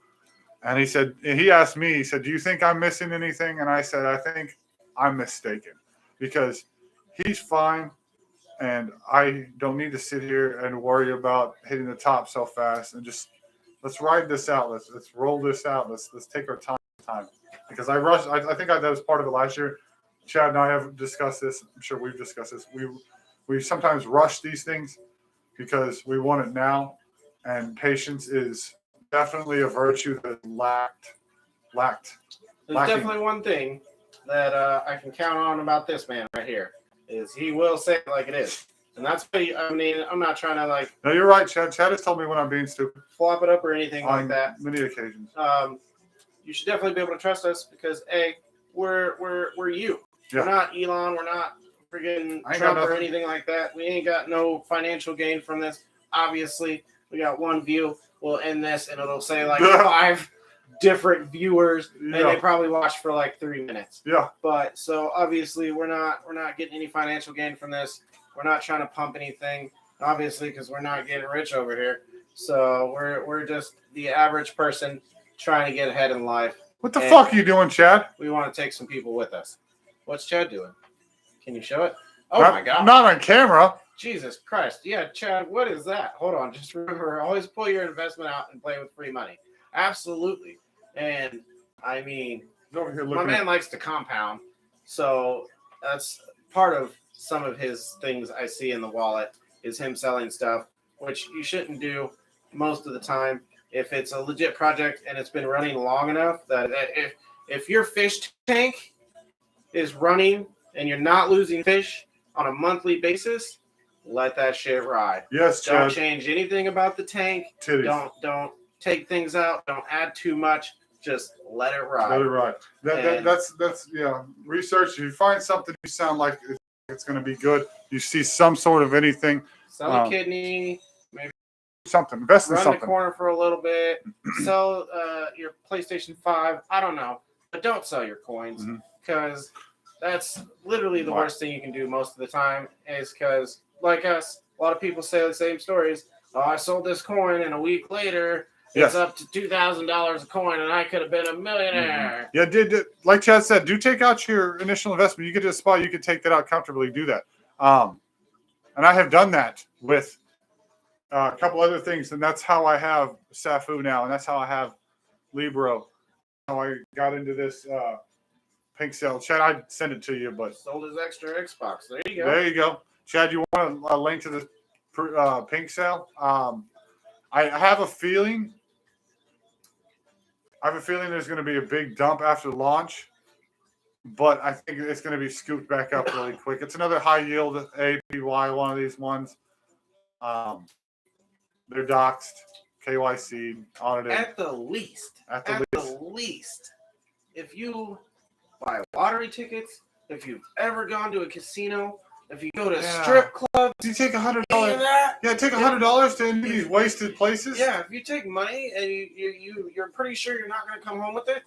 And he asked me, he said, "Do you think I'm missing anything?" And I said, "I think I'm mistaken because he's fine, and I don't need to sit here and worry about hitting the top so fast. And just let's ride this out. Let's roll this out. Let's take our time." Because I rushed. I think that was part of it last year. Chad and I have discussed this. I'm sure we've discussed this. We sometimes rush these things because we want it now, and patience is definitely a virtue that lacked. There's definitely one thing that I can count on about this man right here is he will say it like it is, and that's what I'm not trying to No, you're right, Chad. Chad has told me when I'm being stupid. Flop it up or anything like that. Many occasions. You should definitely be able to trust us because we're you. Yeah. We're not Elon. We're not friggin' Trump or anything like that. We ain't got no financial gain from this. Obviously, we got one view. We'll end this, and it'll say 5 different viewers, and they probably watched for 3 minutes. Yeah. But so obviously, we're not getting any financial gain from this. We're not trying to pump anything, obviously, because we're not getting rich over here. So we're just the average person trying to get ahead in life. What the fuck are you doing, Chad? We want to take some people with us. What's Chad doing? Can you show it? Oh, my God. Not on camera. Jesus Christ. Yeah, Chad, what is that? Hold on. Just remember, always pull your investment out and play with free money. Absolutely. And, I mean, my man likes to compound. So that's part of some of his things I see in the wallet is him selling stuff, which you shouldn't do most of the time. If it's a legit project and it's been running long enough that if your fish tank is running and you're not losing fish on a monthly basis, let that shit ride. Yes, Chad. Don't change anything about the tank. Titties. Don't take things out. Don't add too much. Just let it ride. Let it ride. That's research. If you find something you sound like it's going to be good, you see some sort of anything. Sell a kidney. Maybe something. Invest in something. Run the corner for a little bit. Sell your PlayStation 5. I don't know. But don't sell your coins because that's literally the worst thing you can do most of the time is because, like us, a lot of people say the same stories. Oh, I sold this coin and a week later it's up to $2,000 a coin and I could have been a millionaire. Yeah, like Chad said, do take out your initial investment. You get to a spot, you can take that out comfortably, do that. And I have done that with a couple other things, and that's how I have Safu now, and that's how I have Libro. How I got into this pink sale. Chad, I'd send it to you, but sold his extra Xbox. There you go. There you go. Chad, you want a link to the pink sale? I have a feeling there's going to be a big dump after launch, but I think it's going to be scooped back up really quick. It's another high yield APY, one of these ones. They're doxed, KYC, audited. At the least, if you buy lottery tickets, if you've ever gone to a casino, if you go to strip clubs, you take $100. Yeah, take $100 to any of these wasted places. Yeah, if you take money and you're pretty sure you're not going to come home with it,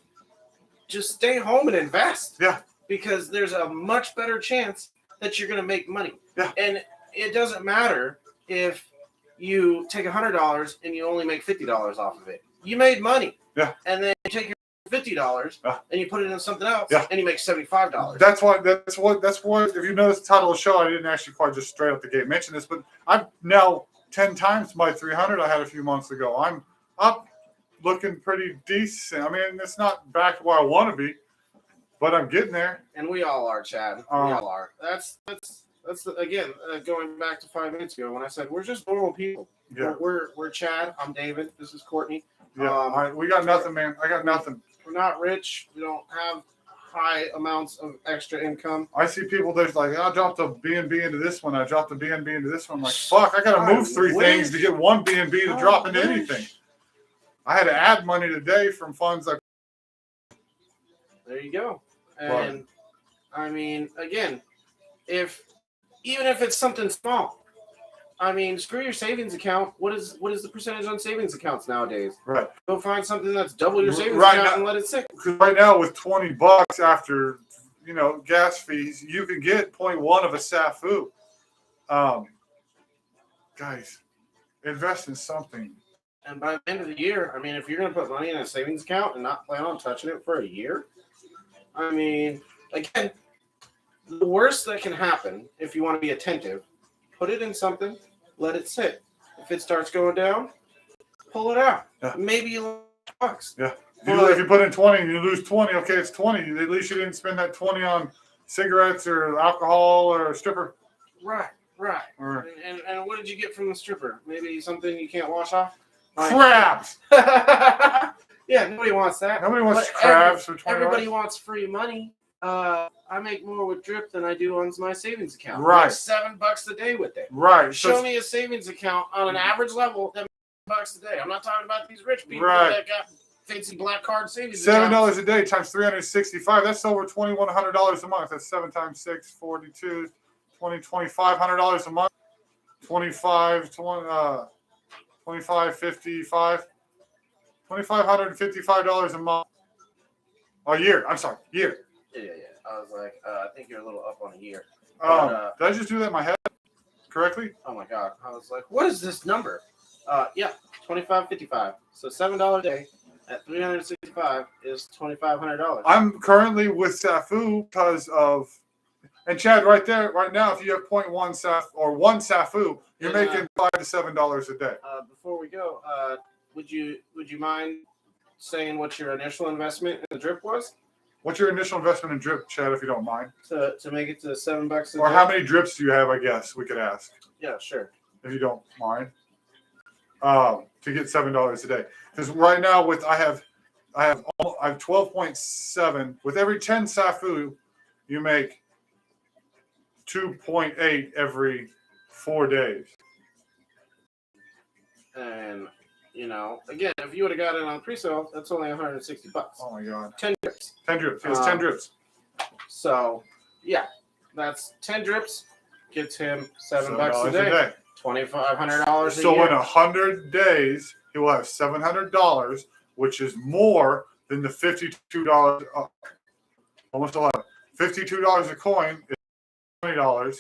just stay home and invest. Yeah, because there's a much better chance that you're going to make money. Yeah. And it doesn't matter if you take $100 and you only make $50 off of it. You made money. Yeah. And then you take your $50 and you put it in something else and you make $75. That's what if you notice the title of the show, I didn't actually quite just straight up the gate mention this, but I'm now 10 times my 300 I had a few months ago. I'm up, looking pretty decent. I mean, it's not back to where I want to be, but I'm getting there. And we all are, Chad. We all are. That's again, going back to 5 minutes ago when I said we're just normal people. Yeah. We're Chad. I'm David. This is Courtney. Yeah. We got nothing, man. I got nothing. We're not rich. We don't have high amounts of extra income. I see people there's like, I dropped a B&B into this one. I dropped a B&B into this one. I'm like, fuck, I got to move three things to get one B&B to drop into anything. I had to add money today from funds. There you go. And I mean, again, even if it's something small, I mean, screw your savings account. What is the percentage on savings accounts nowadays? Right. Go find something that's double your savings account and let it sit. Because right now with $20 after, gas fees, you can get 0.1 of a SAFU. Guys, invest in something. And by the end of the year, I mean, if you're going to put money in a savings account and not plan on touching it for a year, I mean, again, the worst that can happen if you want to be attentive, put it in something, let it sit. If it starts going down, pull it out. Yeah. Maybe you lose $100. Yeah. If you put in 20 and you lose 20, okay, it's 20. At least you didn't spend that 20 on cigarettes or alcohol or a stripper. Right. And what did you get from the stripper? Maybe something you can't wash off? Crabs. Yeah, nobody wants that. Nobody wants crabs for $20. Everybody wants free money. I make more with drip than I do on my savings account. Right. $7 a day with it. Right. Show me a savings account on an average level that makes $7 a day. I'm not talking about these rich people that got fancy black card savings accounts. $7 a day times 365. That's over $2,100 a month. That's 7 times 6, 42, $2,500 a month. 25, 55, $2,555 a month. A year. I'm sorry, year. Yeah. I was like, I think you're a little up on a year. Did I just do that in my head correctly? Oh my God. I was like, what is this number? Yeah, $2,555. So $7 a day at 365 is $2,500. I'm currently with SAFU because of, and Chad, right now, if you have 0.1 SAF or 1 SAFU, you're making $5 to $7 a day. Before we go, would you mind saying what your initial investment in the drip was? What's your initial investment in drip, Chad, if you don't mind? To make it to $7 a day. Or how many drips do you have, I guess we could ask. Yeah, sure. If you don't mind. To get $7 a day. Because right now I have 12.7. With every 10 SAFU, you make 2.8 every 4 days. And again, if you would have got it on pre-sale, that's only $160. Oh my God. 10 drips. 10 drips. He has 10 drips. So yeah, that's 10 drips. Gets him $7 a day. $2,500 a so year. in 100 days, he will have $700, which is more than the $52. Almost 11. $52 a coin is $20.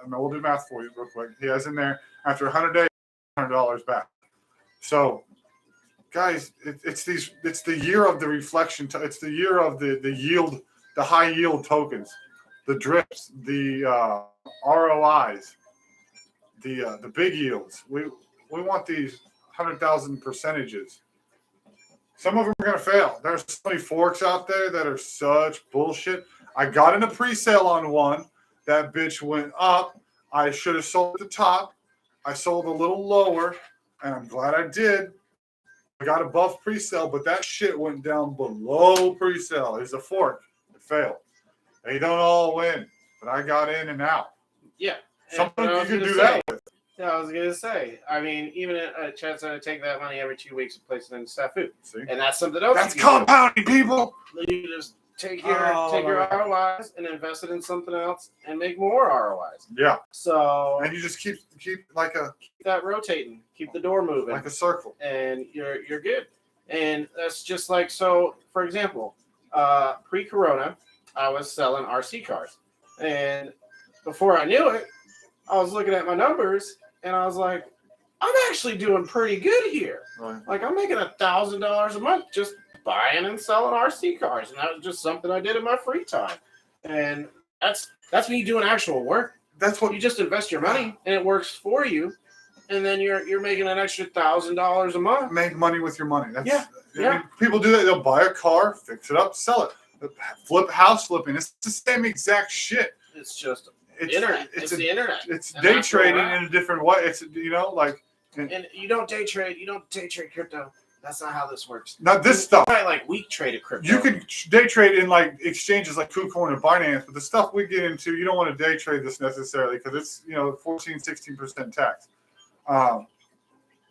We'll do math for you real quick. He has in there after 100 days, $100 back. So, guys, it's the year of the reflection. It's the year of the yield, the high yield tokens, the drips, the ROIs, the big yields. We want these 100,000 percentages. Some of them are going to fail. There's so many forks out there that are such bullshit. I got in a pre-sale on one. That bitch went up. I should have sold at the top. I sold a little lower, and I'm glad I did. I got above pre-sale, but that shit went down below pre-sale. It's a fork. It failed. They don't all win, but I got in and out. Yeah. Something you can do that with. Yeah, I was going to say. I mean, even a chance to take that money every 2 weeks and place it in SAFU. See? And that's something else. That's compounding, people. You just take your ROIs and invest it in something else and make more ROIs. Yeah. So. And you just keep keep that rotating. Keep the door moving. Like a circle. And you're good. And that's just like, so, for example, pre-corona, I was selling RC cars. And before I knew it, I was looking at my numbers and I was like, I'm actually doing pretty good here. Right. Like I'm making $1,000 a month just buying and selling RC cars. And that was just something I did in my free time. And that's me doing actual work. That's what You just invest your money and it works for you. And then you're making an extra $1,000 a month. make money with your money. That's, Yeah. I mean, people do that. They'll buy a car, fix it up, sell it. House flipping. It's the same exact shit. It's just internet. It's the internet. It's And day that's where trading we're at. in a different way. It's like And you don't day trade. You don't day trade crypto. That's not how this works. not this stuff. I like week traded crypto. You can day trade in like exchanges like KuCoin and Binance, but the stuff we get into, you don't want to day trade this necessarily because it's 14-16% tax.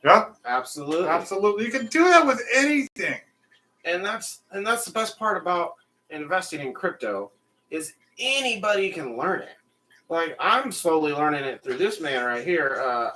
Yeah, absolutely. You can do that with anything. And that's the best part about investing in crypto is anybody can learn it. Like I'm slowly learning it through this man right here.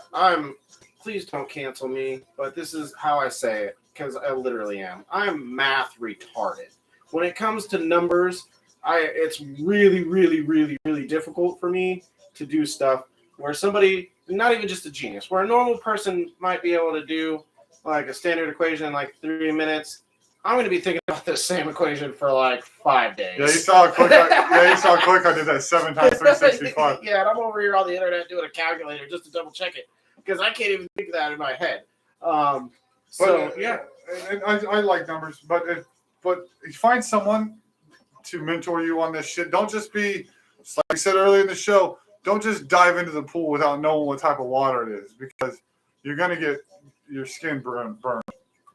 Please don't cancel me, but this is how I say it because I literally am. I'm math retarded. When it comes to numbers, it's really, really, really, really difficult for me to do stuff where somebody, not even just a genius, where a normal person might be able to do like a standard equation in like 3 minutes. I'm going to be thinking about this same equation for like 5 days. Yeah, you saw a quick. I did that 7 times 365. Yeah, and I'm over here on the internet doing a calculator just to double check it because I can't even think of that in my head. Yeah, and I like numbers, but you find someone to mentor you on this shit. Don't just be, like I said earlier in the show, don't just dive into the pool without knowing what type of water it is because you're gonna get your skin burned.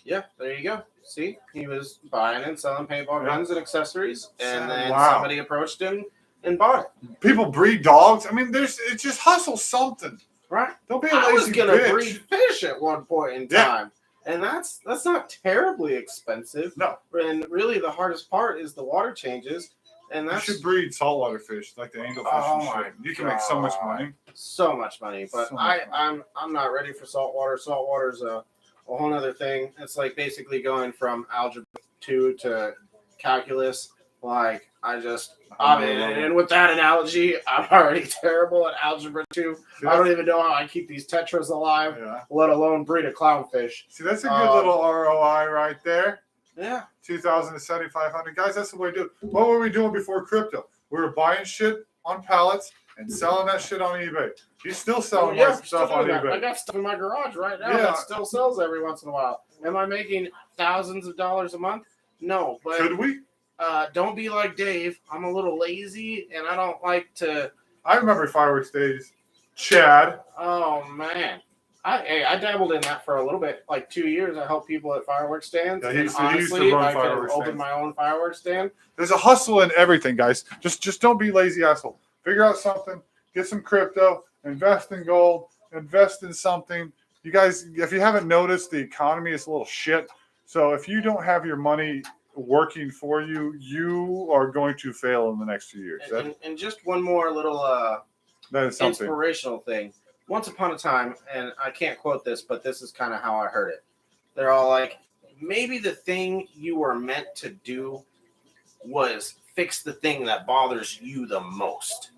Yeah, there you go. See, he was buying and selling paintball guns and accessories, and then Wow. somebody approached him and bought it. People breed dogs. I mean, it's just hustle something. Right. Don't be a I was lazy gonna bitch. breed fish at one point in time, and that's not terribly expensive. No. And really, the hardest part is the water changes, and You that's should breed saltwater fish like the angelfish Oh and my shit. You can make so much God. money. so much money. But So much I'm not ready for saltwater. Saltwater's a whole other thing. It's like basically going from algebra 2 to calculus. Like and with that analogy, I'm already terrible at algebra 2. See, I don't even know how I keep these tetras alive, Yeah. let alone breed a clownfish. See, that's a good little ROI right there. Yeah. 2,000 to 7,500. Guys, that's the way to do it. What were we doing before crypto? We were buying shit on pallets and selling that shit on eBay. He's still selling more stuff on eBay. I got stuff in my garage right now Yeah. that still sells every once in a while. Am I making thousands of dollars a month? No, but Could we? don't be like Dave. I'm a little lazy and I don't like to. I remember fireworks days. Chad. Oh man, I dabbled in that for a little bit, like 2 years. I helped people at fireworks stands. Yeah, And he used to honestly, run I could have fireworks opened stands. my own fireworks stand. There's a hustle in everything, guys. Just don't be lazy asshole. Figure out something. Get some crypto. Invest in gold. Invest in something. You guys, if you haven't noticed, the economy is a little shit. So if you don't have your money working for you, you are going to fail in the next few years. And just one more little That is something. inspirational thing. Once upon a time, and I can't quote this, but this is kind of how I heard it. They're all like, maybe the thing you were meant to do was fix the thing that bothers you the most.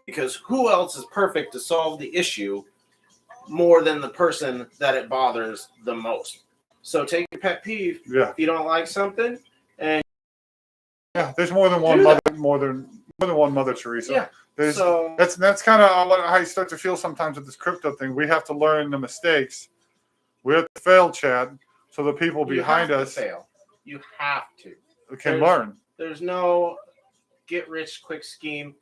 Because who else is perfect to solve the issue more than the person that it bothers the most? So take your pet peeve. Yeah. If you don't like something, and Yeah. There's more than one Do mother. that. More than one Mother Teresa. yeah. There's, So that's kind of how you start to feel sometimes with this crypto thing. We have to learn the mistakes. We have to fail, Chad, so the people you behind have to us fail. You have to. can There's- learn. There's no get rich quick scheme.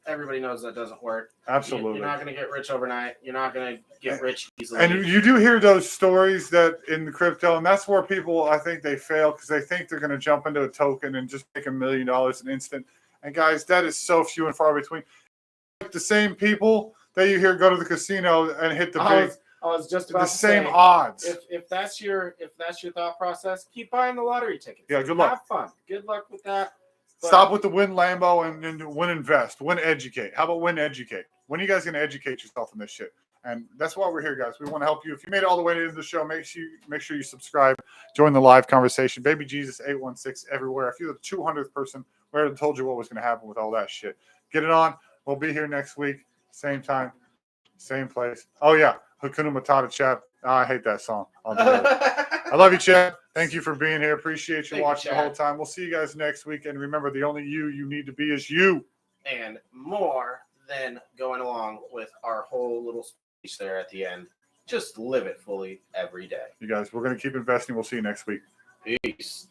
Everybody knows that doesn't work. Absolutely. You're not going to get rich overnight. You're not going to get rich easily. And you do hear those stories that in the crypto, and that's where people, I think they fail because they think they're going to jump into a token and just make $1 million an instant. And guys, that is so few and far between. Like the same people that you hear go to the casino and hit the big, I was just about the to same say, odds. if that's your thought process, keep buying the lottery tickets. Yeah, good luck. Have fun. Good luck with that. But Stop with the win Lambo and win invest, win educate. How about win educate? When are you guys going to educate yourself in this shit? And that's why we're here, guys. We want to help you. If you made it all the way into the show, make sure you subscribe. Join the live conversation. BabyJesus 816 everywhere. If you're the 200th person, We already told you what was going to happen with all that shit. Get it on. We'll be here next week, same time, same place. Oh yeah, Hakuna Matata, Chad. Oh, I hate that song. I love you, Chad. Thank you for being here. Appreciate you watching the whole time. We'll see you guys next week. And remember, the only you need to be is you. And more than going along with our whole little speech there at the end. Just live it fully every day. You guys, we're going to keep investing. We'll see you next week. Peace.